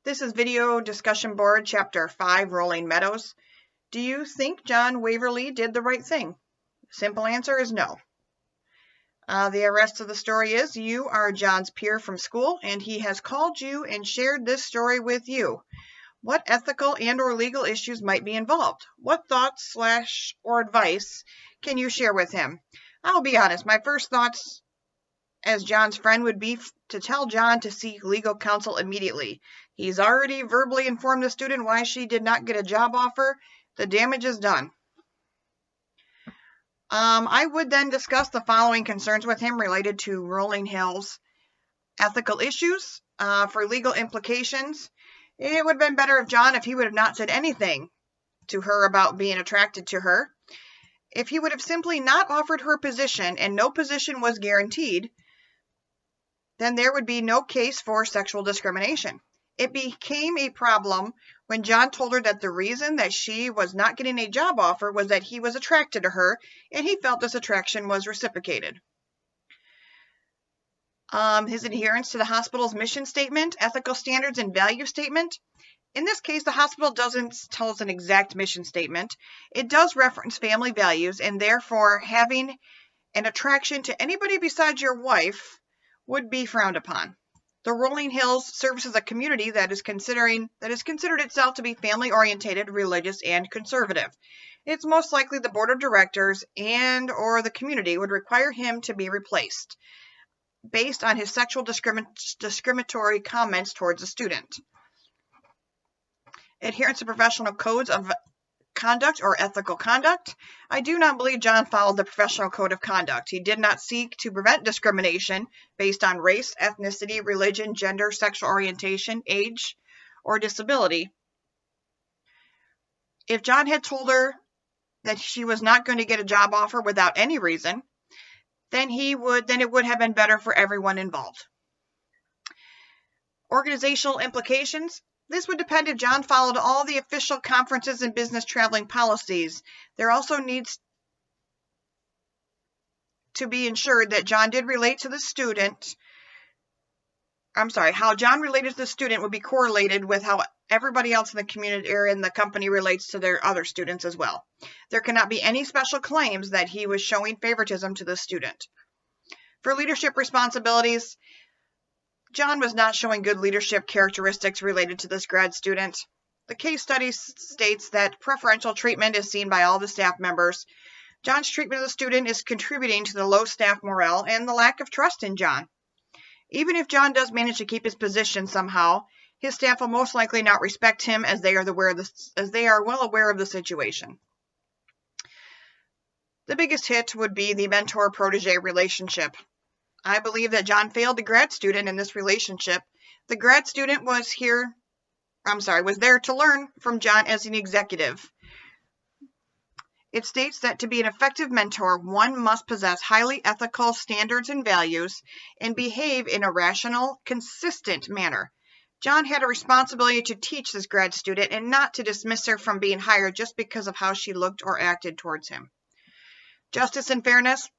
This is Video Discussion Board, Chapter 5, Rolling Meadows. Do you think John Waverly did the right thing? Simple answer is no. The rest of the story is you are John's peer from school, and he has called you and shared this story with you. What ethical and/or legal issues might be involved? What thoughts or advice can you share with him? I'll be honest, my first thoughts as John's friend would be to tell John to seek legal counsel immediately. He's already verbally informed the student why she did not get a job offer. The damage is done. I would then discuss the following concerns with him related to Rolling Hills ethical issues. For legal implications, it would have been better if John, if he would have not said anything to her about being attracted to her. If he would have simply not offered her position and no position was guaranteed, then there would be no case for sexual discrimination. It became a problem when John told her that the reason that she was not getting a job offer was that he was attracted to her, and he felt this attraction was reciprocated. His adherence to the hospital's mission statement, ethical standards, and value statement. In this case, the hospital doesn't tell us an exact mission statement. It does reference family values, and therefore having an attraction to anybody besides your wife would be frowned upon. The Rolling Hills serves as a community that is considered itself to be family-oriented, religious, and conservative. It's most likely the board of directors and/or the community would require him to be replaced based on his sexual discriminatory comments towards a student. Adherence to professional codes of conduct or ethical conduct. I do not believe John followed the professional code of conduct. He did not seek to prevent discrimination based on race, ethnicity, religion, gender, sexual orientation, age, or disability. If John had told her that she was not going to get a job offer without any reason, then it would have been better for everyone involved. Organizational implications. This would depend if John followed all the official conferences and business traveling policies. There also needs to be ensured that John did relate to the student. How John related to the student would be correlated with how everybody else in the community or in the company relates to their other students as well. There cannot be any special claims that he was showing favoritism to the student. For leadership responsibilities, John was not showing good leadership characteristics related to this grad student. The case study states that preferential treatment is seen by all the staff members. John's treatment of the student is contributing to the low staff morale and the lack of trust in John. Even if John does manage to keep his position somehow, his staff will most likely not respect him as they are well aware of the situation. The biggest hit would be the mentor-protege relationship. I believe that John failed the grad student in this relationship. The grad student was there to learn from John as an executive. It states that to be an effective mentor, one must possess highly ethical standards and values and behave in a rational, consistent manner. John had a responsibility to teach this grad student and not to dismiss her from being hired just because of how she looked or acted towards him. Justice and fairness.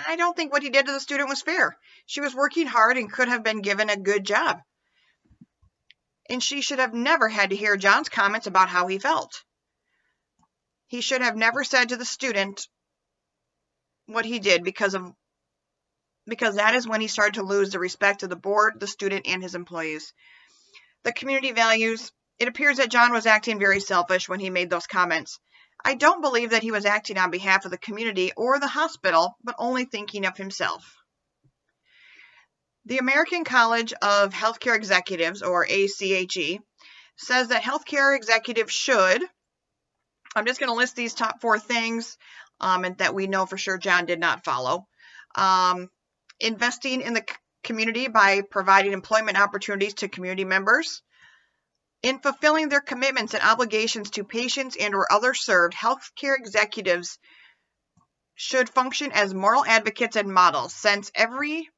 I don't think what he did to the student was fair. She was working hard and could have been given a good job. And she should have never had to hear John's comments about how he felt. He should have never said to the student what he did because that is when he started to lose the respect of the board, the student, and his employees. The community values. It appears that John was acting very selfish when he made those comments. I don't believe that he was acting on behalf of the community or the hospital, but only thinking of himself. The American College of Healthcare Executives, or ACHE, says that healthcare executives should, I'm just going to list these top 4 things and that we know for sure John did not follow. Investing in the community by providing employment opportunities to community members. In fulfilling their commitments and obligations to patients and/or others served, healthcare executives should function as moral advocates and models, since every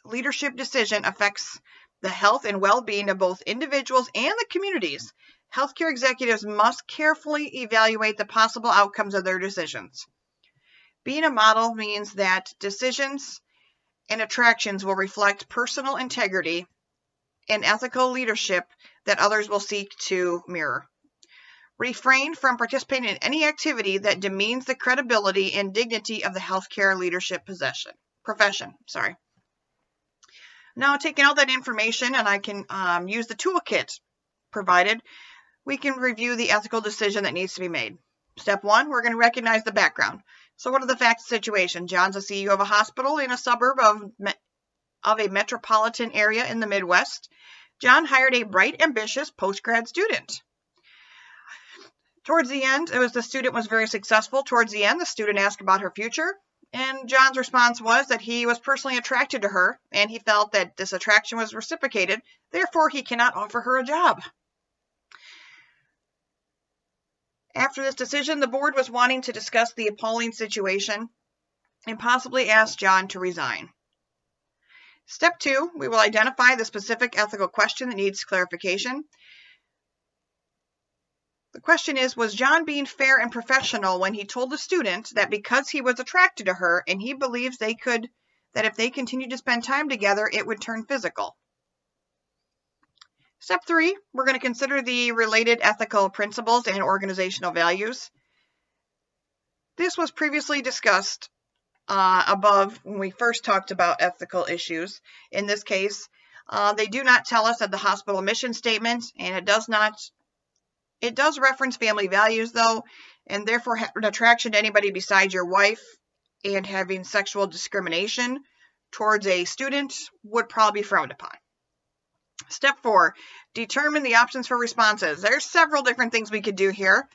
leadership decision affects the health and well-being of both individuals and the communities. Healthcare executives must carefully evaluate the possible outcomes of their decisions. Being a model means that decisions and attractions will reflect personal integrity and ethical leadership that others will seek to mirror. Refrain from participating in any activity that demeans the credibility and dignity of the healthcare leadership profession. Now, taking all that information, and I can use the toolkit provided, we can review the ethical decision that needs to be made. Step 1, we're going to recognize the background. So what are the facts of the situation? John's a CEO of a hospital in a suburb of a metropolitan area in the Midwest. John hired a bright, ambitious post-grad student. Towards the end, the student was very successful. Towards the end, the student asked about her future, and John's response was that he was personally attracted to her, and he felt that this attraction was reciprocated. Therefore, he cannot offer her a job. After this decision, the board was wanting to discuss the appalling situation and possibly ask John to resign. Step 2, we will identify the specific ethical question that needs clarification. The question is, was John being fair and professional when he told the student that because he was attracted to her and he believes that if they continued to spend time together, it would turn physical? Step 3, we're going to consider the related ethical principles and organizational values. This was previously discussed above when we first talked about ethical issues. In this case, they do not tell us at the hospital mission statement, and it does reference family values though, and therefore an attraction to anybody besides your wife and having sexual discrimination towards a student would probably be frowned upon. Step 4, determine the options for responses. There's several different things we could do here,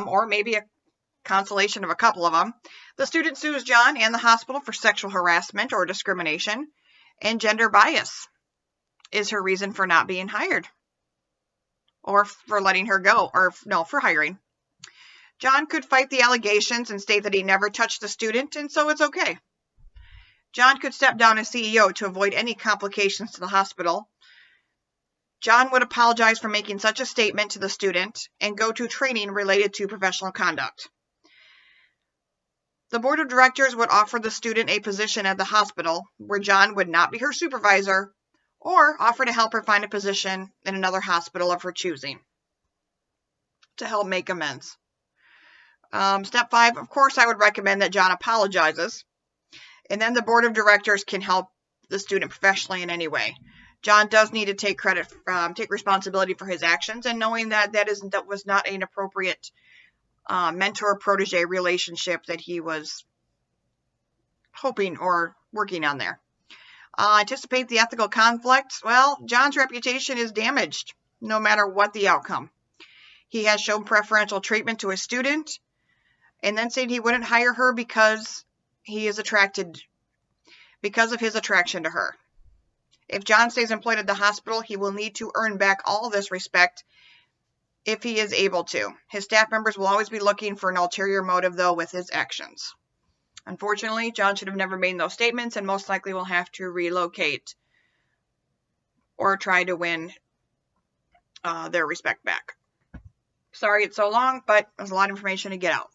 or maybe a constellation of a couple of them. The student sues John and the hospital for sexual harassment or discrimination, and gender bias is her reason for not being hired, or for letting her go, or no, for hiring. John could fight the allegations and state that he never touched the student, and so it's okay. John could step down as CEO to avoid any complications to the hospital. John would apologize for making such a statement to the student and go to training related to professional conduct. The board of directors would offer the student a position at the hospital where John would not be her supervisor, or offer to help her find a position in another hospital of her choosing to help make amends. Step 5, of course, I would recommend that John apologizes, and then the board of directors can help the student professionally in any way. John does need to take responsibility for his actions, and knowing that was not an appropriate mentor-protege relationship that he was hoping or working on there. Anticipate the ethical conflict. Well, John's reputation is damaged no matter what the outcome. He has shown preferential treatment to a student and then said he wouldn't hire her because of his attraction to her. If John stays employed at the hospital, he will need to earn back all this respect if he is able to. His staff members will always be looking for an ulterior motive, though, with his actions. Unfortunately, John should have never made those statements and most likely will have to relocate or try to win their respect back. Sorry it's so long, but there's a lot of information to get out.